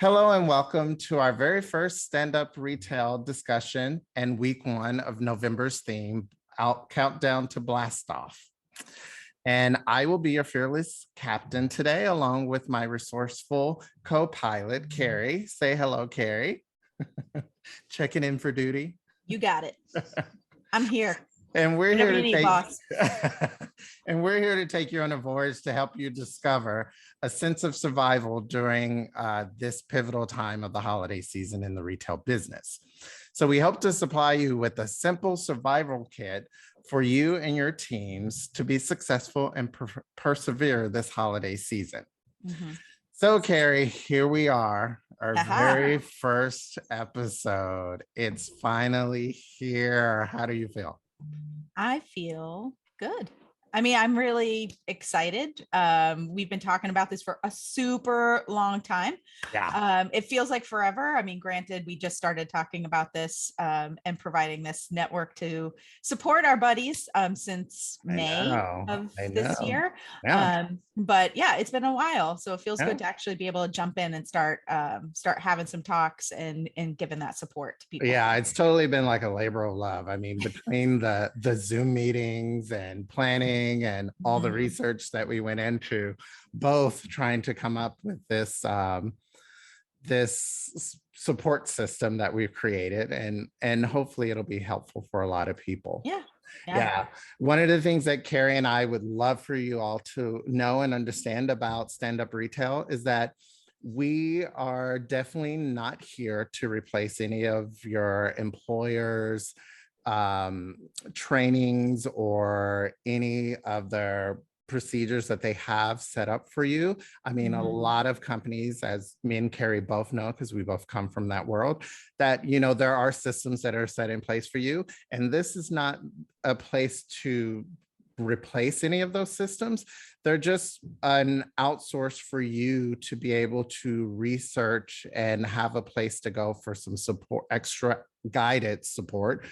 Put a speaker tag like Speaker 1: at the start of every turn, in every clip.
Speaker 1: Hello and welcome to our very first stand-up retail discussion and week one of November's theme, Countdown to Blast Off. And I will be your fearless captain today, along with my resourceful co-pilot, Carrie. Say hello, Carrie. Checking in for duty.
Speaker 2: You got it. I'm here.
Speaker 1: And we're
Speaker 2: Whatever
Speaker 1: here to
Speaker 2: you need, boss.
Speaker 1: and we're here to take you on a voyage to help you discover a sense of survival during this pivotal time of the holiday season in the retail business. So we hope to supply you with a simple survival kit for you and your teams to be successful and persevere this holiday season.
Speaker 2: Mm-hmm.
Speaker 1: So, Carrie, here we are, our very first episode. It's finally here. How do you feel?
Speaker 2: I feel good. I mean, I'm really excited. We've been talking about this for a super long time.
Speaker 1: Yeah.
Speaker 2: It feels like forever. I mean, granted, we just started talking about this and providing this network to support our buddies since May of this year.
Speaker 1: Yeah.
Speaker 2: But yeah, it's been a while. So it feels good to actually be able to jump in and start having some talks and giving that support to people.
Speaker 1: Yeah, it's totally been like a labor of love. I mean, between the Zoom meetings and planning and all the research that we went into, both trying to come up with this this support system that we've created, and hopefully it'll be helpful for a lot of people. Yeah. One of the things that Carrie and I would love for you all to know and understand about stand-up retail is that we are definitely not here to replace any of your employers' trainings or any of their procedures that they have set up for you. I mean, a lot of companies, as me and Carrie both know, because we both come from that world, that, you know, there are systems that are set in place for you. And this is not a place to replace any of those systems. They're just an outsource for you to be able to research and have a place to go for some support, extra guided support,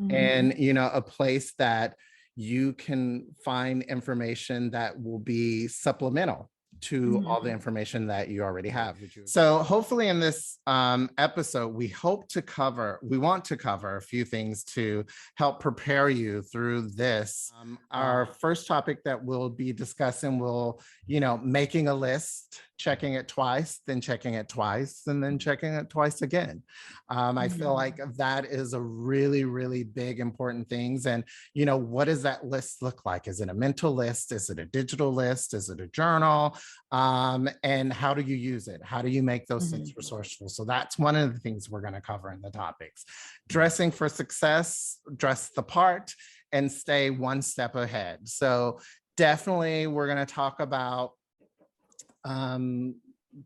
Speaker 1: and, you know, a place that you can find information that will be supplemental to all the information that you already have. So hopefully in this episode, we want to cover a few things to help prepare you through this. Our first topic that we'll be discussing will, you know, making a list, checking it twice, then checking it twice, and then checking it twice again. I feel like that is a really, really big, important things. And, you know, what does that list look like? Is it a mental list? Is it a digital list? Is it a journal? And how do you use it? How do you make those things resourceful? So that's one of the things we're going to cover in the topics. Dressing for success, dress the part, and stay one step ahead. So definitely we're going to talk about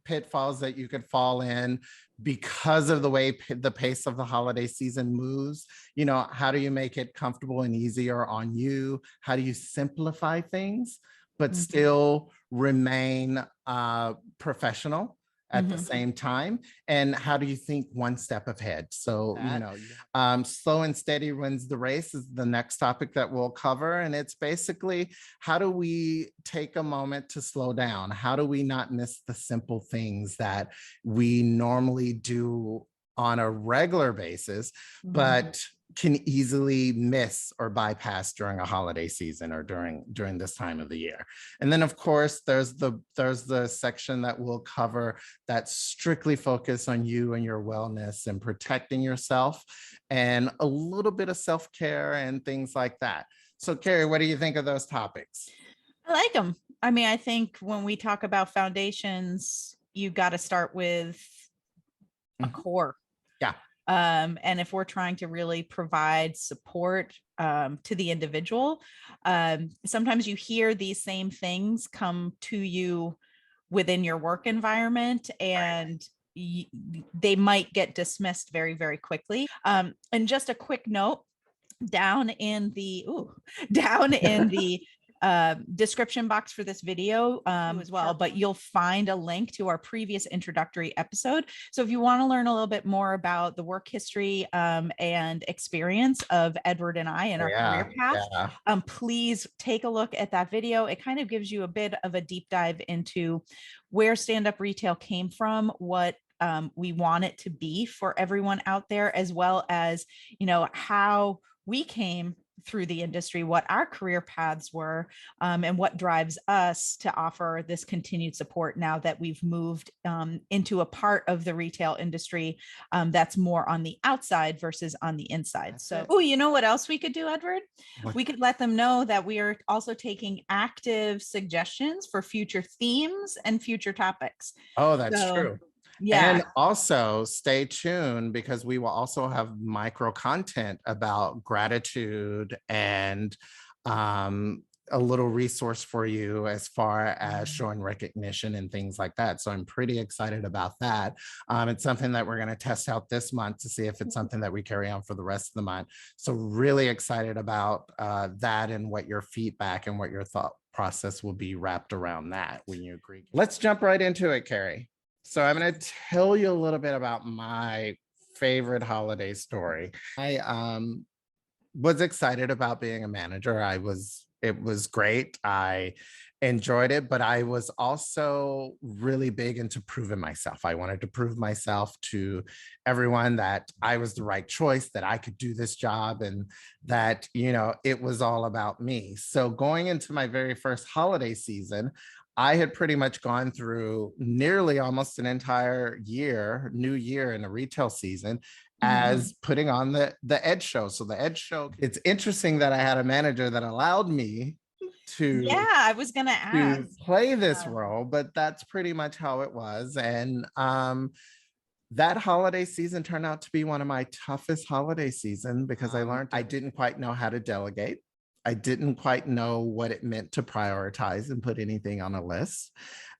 Speaker 1: pitfalls that you could fall in because of the way the pace of the holiday season moves. You know, how do you make it comfortable and easier on you? How do you simplify things but still remain professional at the same time? And how do you think one step ahead? So, you know, slow and steady wins the race is the next topic that we'll cover. And it's basically, how do we take a moment to slow down? How do we not miss the simple things that we normally do on a regular basis, but can easily miss or bypass during a holiday season or during this time of the year? And then, of course, there's the section that will cover that strictly focus on you and your wellness and protecting yourself, and a little bit of self-care and things like that. So, Carrie, what do you think of those topics?
Speaker 2: I like them. I mean, I think when we talk about foundations, you got to start with a core.
Speaker 1: Yeah.
Speaker 2: And if we're trying to really provide support to the individual, sometimes you hear these same things come to you within your work environment, and they might get dismissed very, very quickly. And just a quick note, down in the description box for this video as well, but you'll find a link to our previous introductory episode. So if you want to learn a little bit more about the work history and experience of Edward and I in our career path, please take a look at that video. It kind of gives you a bit of a deep dive into where stand-up retail came from, what we want it to be for everyone out there, as well as, how we came through the industry, what our career paths were, and what drives us to offer this continued support now that we've moved into a part of the retail industry that's more on the outside versus on the inside.
Speaker 1: That's
Speaker 2: So,
Speaker 1: it.
Speaker 2: oh, you know what else we could do, Edward?
Speaker 1: What-
Speaker 2: We could let them know that we are also taking active suggestions for future themes and future topics.
Speaker 1: Oh, that's
Speaker 2: So,
Speaker 1: true.
Speaker 2: yeah.
Speaker 1: And also stay tuned because we will also have micro content about gratitude and a little resource for you as far as showing recognition and things like that. So I'm pretty excited about that. It's something that we're going to test out this month to see if it's something that we carry on for the rest of the month. So really excited about that and what your feedback and what your thought process will be wrapped around that when you agree. Let's jump right into it, Carrie. So I'm going to tell you a little bit about my favorite holiday story. I was excited about being a manager. It was great. I enjoyed it, but I was also really big into proving myself. I wanted to prove myself to everyone that I was the right choice, that I could do this job, and that, it was all about me. So going into my very first holiday season, I had pretty much gone through nearly almost an entire new year in a retail season as putting on the Ed Show. So the Ed Show, it's interesting that I had a manager that allowed me to
Speaker 2: I was going to ask.
Speaker 1: play this role, but that's pretty much how it was. And that holiday season turned out to be one of my toughest holiday season because I learned I didn't quite know how to delegate. I didn't quite know what it meant to prioritize and put anything on a list.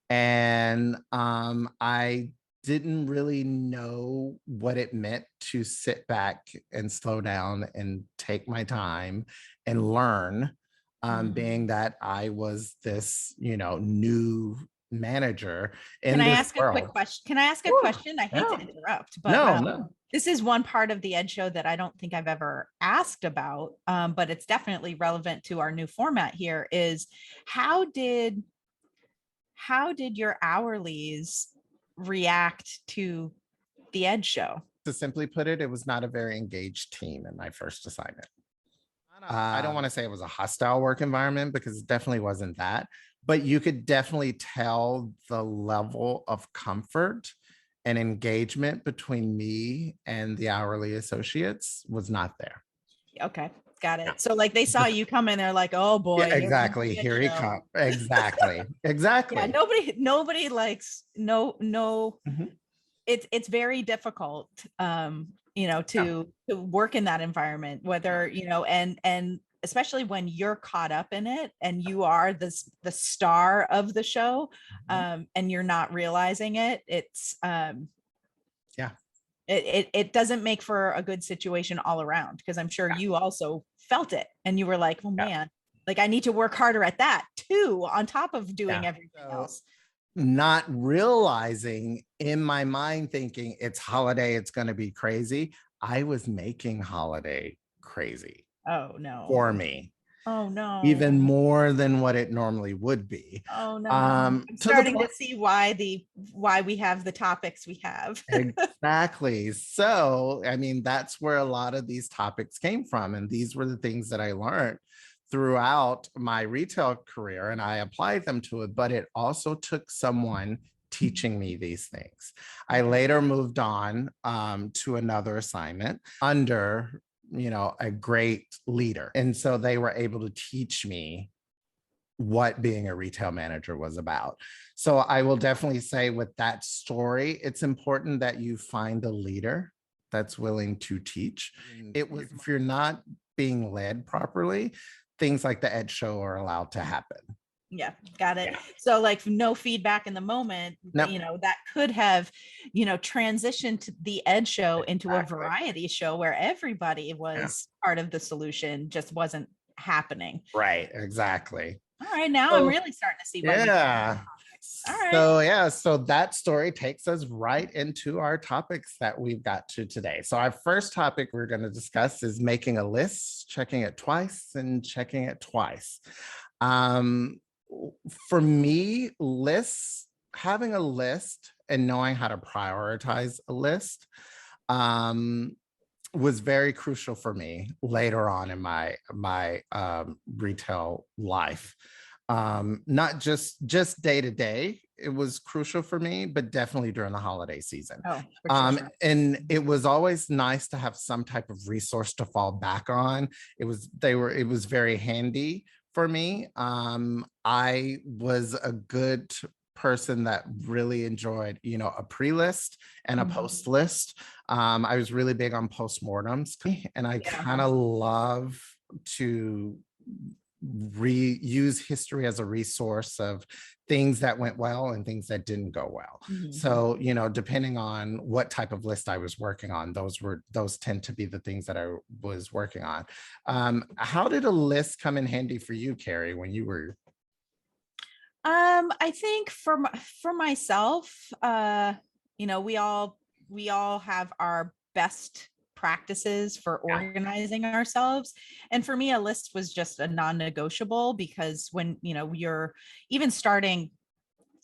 Speaker 1: And I didn't really know what it meant to sit back and slow down and take my time and learn, being that I was this, new manager in
Speaker 2: Can I
Speaker 1: this
Speaker 2: ask a quick
Speaker 1: world.
Speaker 2: question? Can I ask a
Speaker 1: Sure.
Speaker 2: question? I hate
Speaker 1: Yeah.
Speaker 2: to interrupt, but
Speaker 1: No.
Speaker 2: this is one part of the Ed Show that I don't think I've ever asked about, but it's definitely relevant to our new format here. Is how did your hourlies react to the Ed Show?
Speaker 1: To simply put it, it was not a very engaged team in my first assignment. I don't want to say it was a hostile work environment because it definitely wasn't that, but you could definitely tell the level of comfort and engagement between me and the hourly associates was not there.
Speaker 2: Okay, got it. So like they saw you come in, they're like, oh boy,
Speaker 1: Yeah,
Speaker 2: here comes
Speaker 1: exactly.
Speaker 2: the Ed
Speaker 1: Here he
Speaker 2: Show.
Speaker 1: comes. Exactly.
Speaker 2: Yeah,
Speaker 1: Exactly.
Speaker 2: nobody likes no.
Speaker 1: Mhm.
Speaker 2: It's very difficult,
Speaker 1: Yeah.
Speaker 2: to work in that environment, whether, and especially when you're caught up in it and you are the star of the show, and you're not realizing it. It's
Speaker 1: Yeah.
Speaker 2: it doesn't make for a good situation all around, because I'm sure you also felt it and you were like, oh
Speaker 1: Yeah.
Speaker 2: man, like I need to work harder at that too, on top of doing
Speaker 1: Yeah.
Speaker 2: everything
Speaker 1: So,
Speaker 2: else.
Speaker 1: not realizing in my mind, thinking it's holiday, it's going to be crazy. I was making holiday crazy
Speaker 2: Oh no.
Speaker 1: for me,
Speaker 2: Oh no.
Speaker 1: even more than what it normally would be.
Speaker 2: Oh no. I'm
Speaker 1: To the
Speaker 2: starting to
Speaker 1: point,
Speaker 2: see why we have the topics we have.
Speaker 1: exactly. So, I mean, that's where a lot of these topics came from. And these were the things that I learned throughout my retail career, and I applied them to it, but it also took someone teaching me these things. I later moved on to another assignment under, a great leader. And so they were able to teach me what being a retail manager was about. So I will definitely say with that story, it's important that you find a leader that's willing to teach. It was, if you're not being led properly, things like the Ed Show are allowed to happen.
Speaker 2: Yeah, got it.
Speaker 1: Yeah.
Speaker 2: So like no feedback in the moment,
Speaker 1: Nope.
Speaker 2: that could have, transitioned the Ed Show into a
Speaker 1: Exactly.
Speaker 2: variety show where everybody was part of the solution, just wasn't happening.
Speaker 1: Right, exactly.
Speaker 2: All right, now I'm really starting to see why.
Speaker 1: Yeah.
Speaker 2: All right.
Speaker 1: So yeah, so that story takes us right into our topics that we've got to today. So our first topic we're going to discuss is making a list, checking it twice, and checking it twice. For me, having a list and knowing how to prioritize a list was very crucial for me later on in my retail life. Not just day to day, it was crucial for me, but definitely during the holiday season.
Speaker 2: Oh, for sure.
Speaker 1: And it was always nice to have some type of resource to fall back on. It was very handy for me. I was a good person that really enjoyed, a pre-list and a post list. I was really big on postmortems, and I kind of love to reuse history as a resource of things that went well and things that didn't go well. So, depending on what type of list I was working on, those tend to be the things that I was working on. How did a list come in handy for you, Carrie, when you were?
Speaker 2: I think for myself, we all have our best practices for organizing ourselves. And for me, a list was just a non-negotiable, because when, you're even starting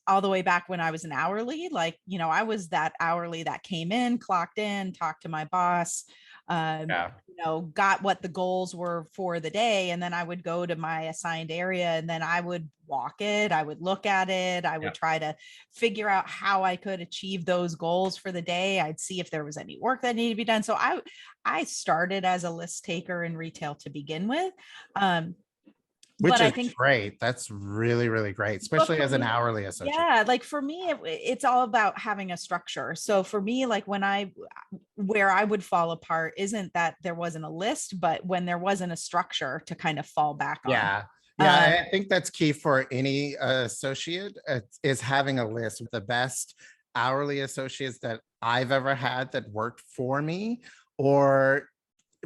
Speaker 2: all the way back when I was an hourly, I was that hourly that came in, clocked in, talked to my boss, got what the goals were for the day. And then I would go to my assigned area, and then I would walk it. I would look at it. I would try to figure out how I could achieve those goals for the day. I'd see if there was any work that needed to be done. So I started as a list taker in retail to begin with.
Speaker 1: Which I think great. That's really, really great, especially as an hourly associate.
Speaker 2: Yeah, like for me, it's all about having a structure. So for me, like where I would fall apart isn't that there wasn't a list, but when there wasn't a structure to kind of fall back on.
Speaker 1: Yeah. I think that's key for any associate is having a list. The best hourly associates that I've ever had that worked for me, or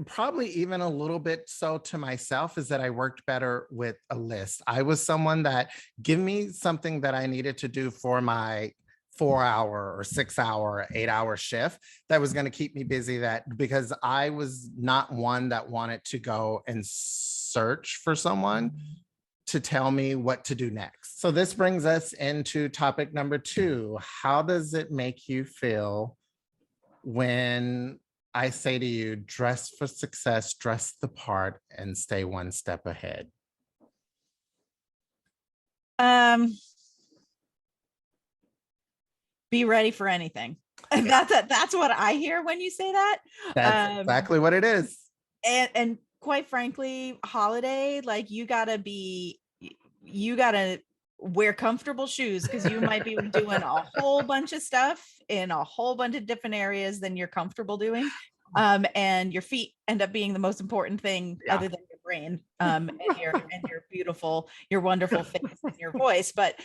Speaker 1: probably even a little bit so to myself, is that I worked better with a list. I was someone that give me something that I needed to do for my 4-hour or 6-hour, 8-hour shift that was going to keep me busy, because I was not one that wanted to go and search for someone to tell me what to do next. So this brings us into topic number 2. How does it make you feel when I say to you, dress for success, dress the part, and stay one step ahead?
Speaker 2: Be ready for anything. That's what I hear when you say that.
Speaker 1: That's exactly what it is.
Speaker 2: And quite frankly, holiday, like you gotta wear comfortable shoes, because you might be doing a whole bunch of stuff in a whole bunch of different areas than you're comfortable doing. And your feet end up being the most important thing, other than your brain, and your beautiful, your wonderful face and your voice. But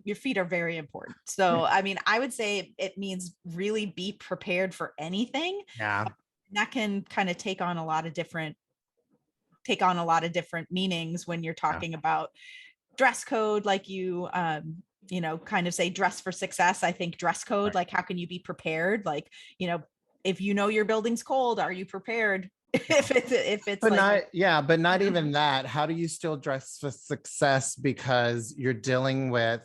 Speaker 2: your feet are very important. So, I mean, I would say it means really be prepared for anything.
Speaker 1: Yeah.
Speaker 2: That can kind of take on a lot of different meanings when you're talking about dress code, like you kind of say dress for success. I think dress code, like how can you be prepared? Like, if your building's cold, are you prepared? if it's
Speaker 1: but
Speaker 2: like,
Speaker 1: not even that. How do you still dress for success? Because you're dealing with,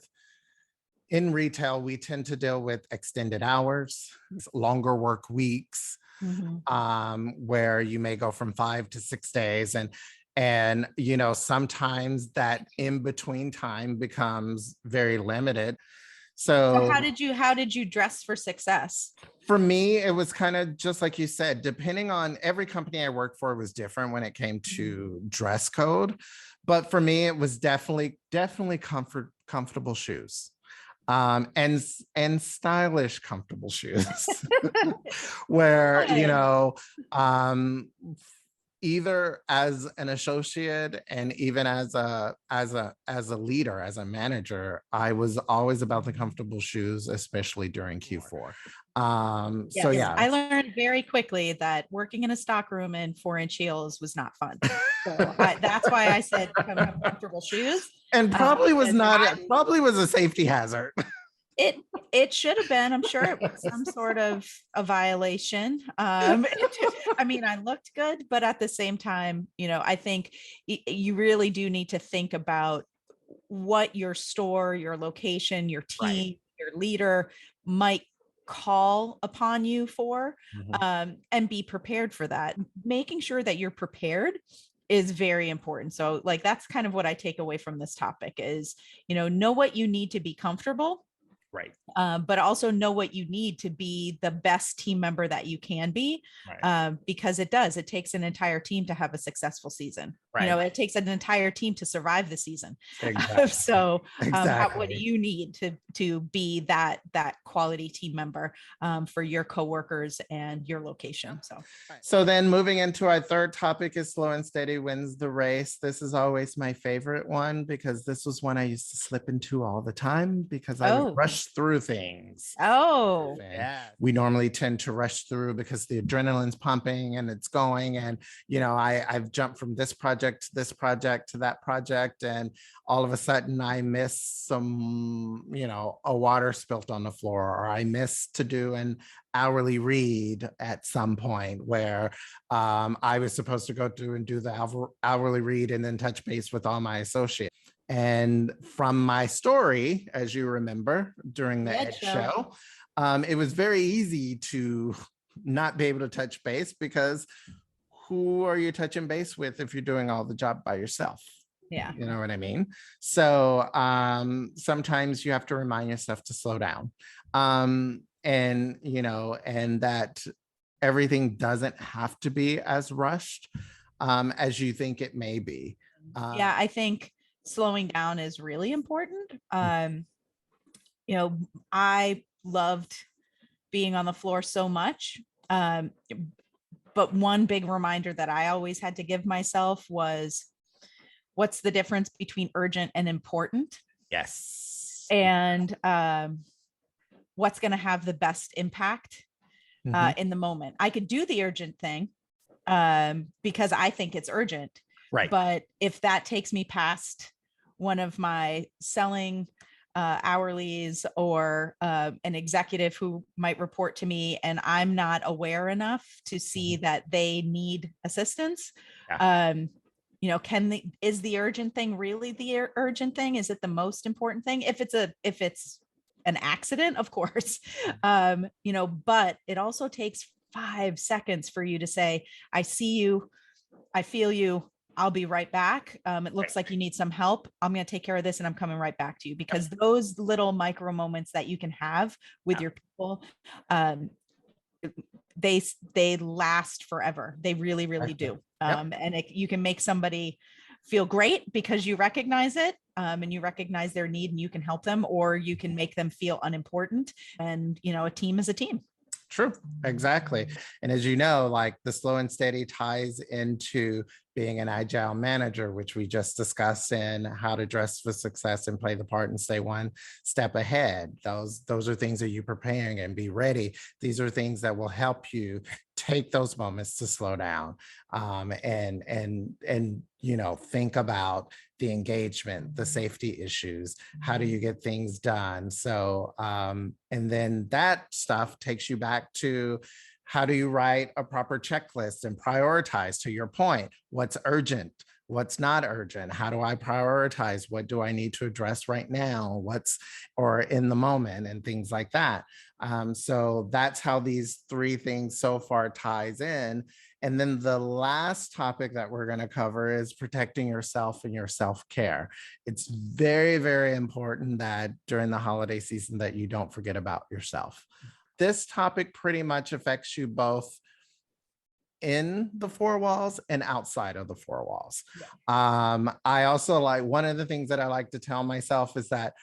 Speaker 1: in retail, we tend to deal with extended hours, longer work weeks, where you may go from 5 to 6 days, and sometimes that in between time becomes very limited. So
Speaker 2: how did you dress for success?
Speaker 1: For me, it was kind of just like you said, depending on every company I worked for was different when it came to dress code. But for me, it was definitely comfortable shoes. And stylish, comfortable shoes where, either as an associate and even as a leader, as a manager, I was always about the comfortable shoes, especially during Q4.
Speaker 2: I learned very quickly that working in a stockroom in 4-inch heels was not fun. So that's why I said comfortable shoes.
Speaker 1: And probably was a safety hazard.
Speaker 2: It should have been. I'm sure it was some sort of a violation. I mean, I looked good, but at the same time, I think you really do need to think about what your store, your location, your team, your leader, might call upon you for,
Speaker 1: Mhm.
Speaker 2: and be prepared for that. Making sure that you're prepared is very important. So like that's kind of what I take away from this topic is, know what you need to be comfortable,
Speaker 1: Right.
Speaker 2: but also know what you need to be the best team member that you can be,
Speaker 1: Right.
Speaker 2: because it takes an entire team to have a successful season.
Speaker 1: Right.
Speaker 2: It takes an entire team to survive the season.
Speaker 1: Exactly.
Speaker 2: So what do
Speaker 1: Exactly.
Speaker 2: you need to be that quality team member, for your coworkers and your location?
Speaker 1: So then moving into our third topic is slow and steady wins the race. This is always my favorite one because this was one I used to slip into all the time because I would
Speaker 2: Oh,
Speaker 1: rush through things.
Speaker 2: oh,
Speaker 1: And we normally tend to rush through because the adrenaline's pumping and it's going. And, I've jumped from this project to this project to that project. And all of a sudden I miss some, a water spilt on the floor, or I miss to do an hourly read at some point where I was supposed to go through and do the hourly read and then touch base with all my associates. And from my story, as you remember during the Ed show, it was very easy to not be able to touch base because who are you touching base with if you're doing all the job by yourself?
Speaker 2: yeah.
Speaker 1: You know what I mean? So sometimes you have to remind yourself to slow down. And that everything doesn't have to be as rushed as you think it may be.
Speaker 2: Yeah, I think slowing down is really important. I loved being on the floor so much. But one big reminder that I always had to give myself was, what's the difference between urgent and important?
Speaker 1: Yes.
Speaker 2: And what's going to have the best impact in the moment? I could do the urgent thing because I think it's urgent.
Speaker 1: Right.
Speaker 2: But if that takes me past one of my selling hourlies or an executive who might report to me and I'm not aware enough to see that they need assistance, is the urgent thing really the urgent thing? Is it the most important thing? If it's an accident, of course, but it also takes 5 seconds for you to say, I see you, I feel you, I'll be right back. It looks like you need some help. I'm going to take care of this and I'm coming right back to you, because those little micro moments that you can have with your people, they last forever. They really, really do. And you can make somebody feel great because you recognize it, and you recognize their need and you can help them, or you can make them feel unimportant. And, a team is a team.
Speaker 1: True, exactly. And as you know, like the slow and steady ties into being an agile manager, which we just discussed, in how to dress for success and play the part and stay one step ahead. Those are things that you're preparing and be ready. These are things that will help you take those moments to slow down, and think about the engagement, the safety issues. How do you get things done? So and then that stuff takes you back to, how do you write a proper checklist and prioritize? To your point, what's urgent, what's not urgent? How do I prioritize? What do I need to address right now? Or in the moment, and things like that. So that's how these three things so far ties in. And then the last topic that we're going to cover is protecting yourself and your self-care. It's very, very important that during the holiday season that you don't forget about yourself. This topic pretty much affects you both in the four walls and outside of the four walls. I also like, one of the things that I like to tell myself is that,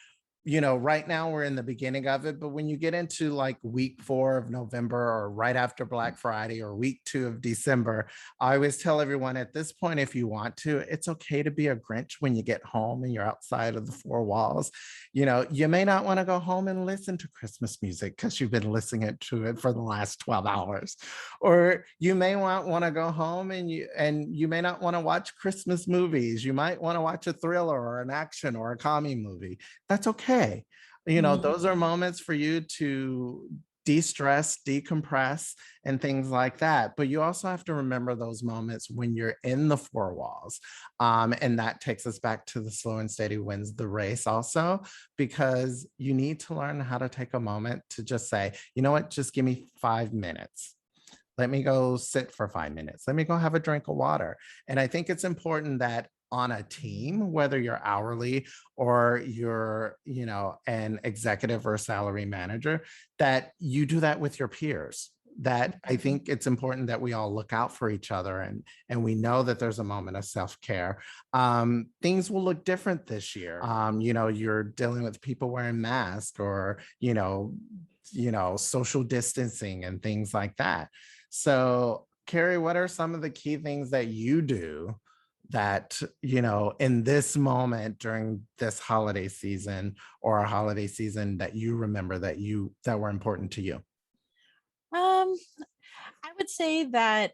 Speaker 1: right now we're in the beginning of it, but when you get into like week 4 of November, or right after Black Friday, or week 2 of December, I always tell everyone, at this point, if you want to, it's okay to be a Grinch when you get home and you're outside of the four walls. You may not want to go home and listen to Christmas music because you've been listening to it for the last 12 hours. Or you may want to go home and you may not want to watch Christmas movies. You might want to watch a thriller or an action or a comedy movie. That's okay. Those are moments for you to de-stress, decompress, and things like that. But you also have to remember those moments when you're in the four walls. And that takes us back to the slow and steady wins the race also, because you need to learn how to take a moment to just say, you know what, just give me 5 minutes. Let me go sit for 5 minutes. Let me go have a drink of water. And I think it's important that on a team, whether you're hourly or you're, an executive or salary manager, that you do that with your peers. That I think it's important that we all look out for each other, and we know that there's a moment of self-care. Things will look different this year. You're dealing with people wearing masks, or social distancing and things like that. So, Carrie, what are some of the key things that you do that, in this moment during this holiday season or a holiday season, that you remember that were important to you?
Speaker 2: Um, I would say that,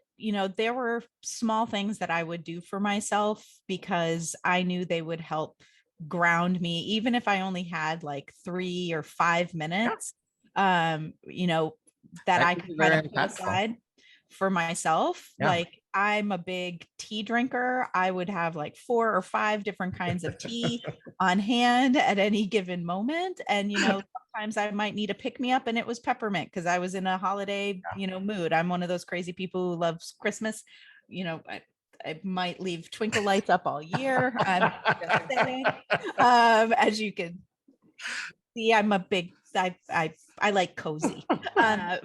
Speaker 2: there were small things that I would do for myself because I knew they would help ground me, even if I only had like 3 or 5 minutes, that
Speaker 1: That
Speaker 2: I
Speaker 1: could
Speaker 2: could
Speaker 1: be
Speaker 2: kind
Speaker 1: very
Speaker 2: of put
Speaker 1: impactful.
Speaker 2: aside for myself.
Speaker 1: Yeah.
Speaker 2: Like, I'm a big tea drinker. I would have like 4 or 5 different kinds of tea on hand at any given moment. And, sometimes I might need a pick me up, and it was peppermint because I was in a holiday, mood. I'm one of those crazy people who loves Christmas. I might leave twinkle lights up all year. I'm just saying. As you can see, I'm a big, I like cozy.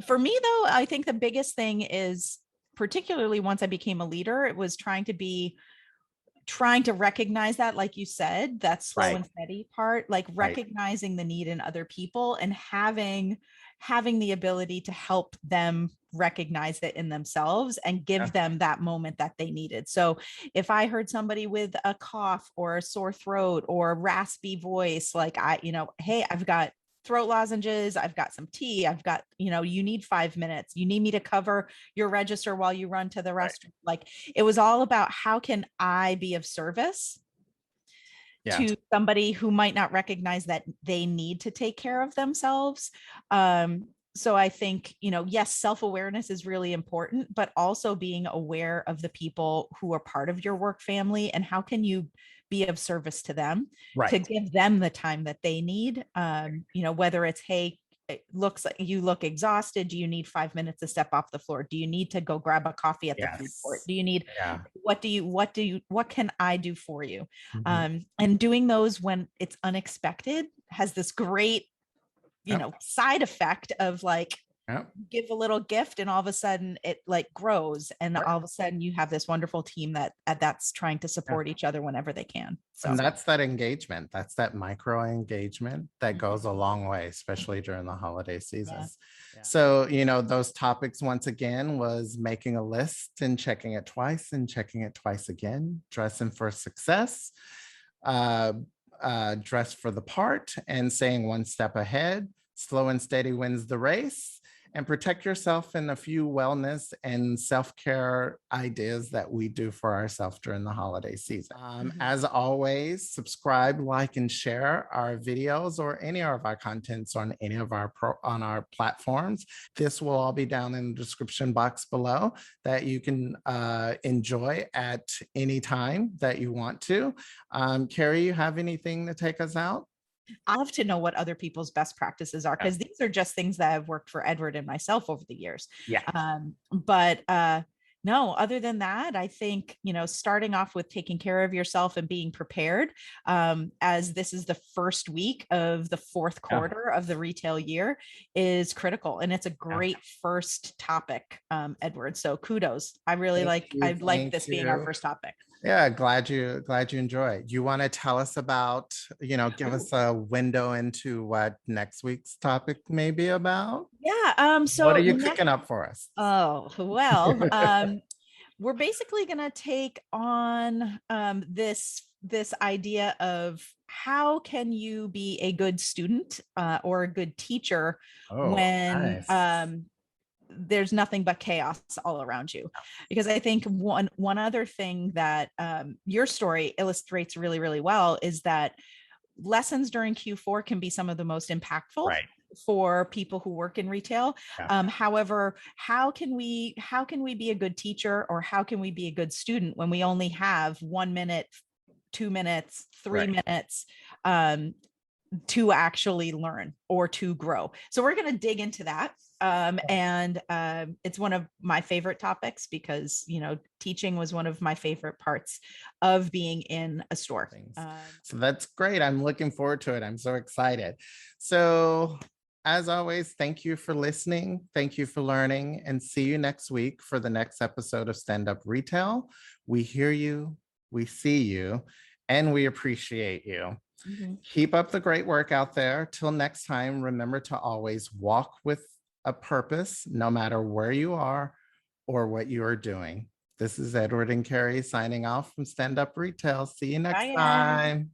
Speaker 2: For me though, I think the biggest thing is, particularly once I became a leader, it was trying to recognize that, like you said, that slow
Speaker 1: Right.
Speaker 2: and steady part, like
Speaker 1: Right.
Speaker 2: recognizing the need in other people and having the ability to help them recognize it in themselves and
Speaker 1: Yeah.
Speaker 2: give them that moment that they needed. So if I heard somebody with a cough or a sore throat or a raspy voice, like hey, I've got throat lozenges, I've got some tea, I've got, you need 5 minutes, you need me to cover your register while you run to the
Speaker 1: Right.
Speaker 2: restroom. Like, it was all about, how can I be of service
Speaker 1: Yeah.
Speaker 2: to somebody who might not recognize that they need to take care of themselves. So I think, yes, self-awareness is really important, but also being aware of the people who are part of your work family, and how can you be of service to them, to
Speaker 1: Right.
Speaker 2: give them the time that they need. Whether it's, hey, it looks like you look exhausted. Do you need 5 minutes to step off the floor? Do you need to go grab a coffee at the food court?
Speaker 1: Yes.
Speaker 2: Do you need,
Speaker 1: Yeah.
Speaker 2: what can I do for you?
Speaker 1: Mhm.
Speaker 2: And doing those when it's unexpected has this great,
Speaker 1: Yep.
Speaker 2: side effect of, like,
Speaker 1: Yep.
Speaker 2: give a little gift and all of a sudden it like grows, and
Speaker 1: Right.
Speaker 2: all of a sudden you have this wonderful team that's trying to
Speaker 1: Yeah.
Speaker 2: support each other whenever they can. So
Speaker 1: And that's that engagement. That's that micro engagement that
Speaker 2: Mhm.
Speaker 1: goes a long way, especially during the holiday
Speaker 2: Yeah.
Speaker 1: seasons.
Speaker 2: Yeah.
Speaker 1: So, those topics once again was making a list and checking it twice and checking it twice again, dressing for success, uh, dress for the part, and saying one step ahead, slow and steady wins the race, and protect yourself in a few wellness and self-care ideas that we do for ourselves during the holiday season.
Speaker 2: Mhm.
Speaker 1: As always, subscribe, like, and share our videos or any of our contents on any of on our platforms. This will all be down in the description box below that you can enjoy at any time that you want to. Carrie, you have anything to take us out?
Speaker 2: I love to know what other people's best practices are,
Speaker 1: Yeah.
Speaker 2: because these are just things that have worked for Edward and myself over the years.
Speaker 1: Yeah.
Speaker 2: But no, other than that, I think, starting off with taking care of yourself and being prepared, as this is the first week of the fourth
Speaker 1: Yeah.
Speaker 2: quarter of the retail year, is critical. And it's a great first topic, Edward. So kudos. I like
Speaker 1: Thank
Speaker 2: this being our
Speaker 1: you.
Speaker 2: first topic.
Speaker 1: Yeah, glad you enjoy. You want to tell us about, give us a window into what next week's topic may be about?
Speaker 2: Yeah.
Speaker 1: What are
Speaker 2: So
Speaker 1: you
Speaker 2: next,
Speaker 1: cooking up for us?
Speaker 2: oh, well, we're basically going to take on this idea of, how can you be a good student, or a good teacher,
Speaker 1: Oh,
Speaker 2: when
Speaker 1: nice.
Speaker 2: there's nothing but chaos all around you. Because I think one other thing that, your story illustrates really, really well, is that lessons during Q4 can be some of the most impactful.
Speaker 1: Right.
Speaker 2: for people who work in retail.
Speaker 1: Yeah.
Speaker 2: However, how can we be a good teacher, or how can we be a good student when we only have 1 minute, 2 minutes, 3 minutes to actually learn or to grow? So we're going to dig into that. And it's one of my favorite topics, because, teaching was one of my favorite parts of being in a store.
Speaker 1: So that's great. I'm looking forward to it. I'm so excited. So as always, thank you for listening. Thank you for learning, and see you next week for the next episode of Stand Up Retail. We hear you, we see you, and we appreciate you. Mm-hmm. Keep up the great work out there. Till next time, remember to always walk with a purpose, no matter where you are or what you are doing. This is Edward and Carrie signing off from Stand Up Retail. See you next time.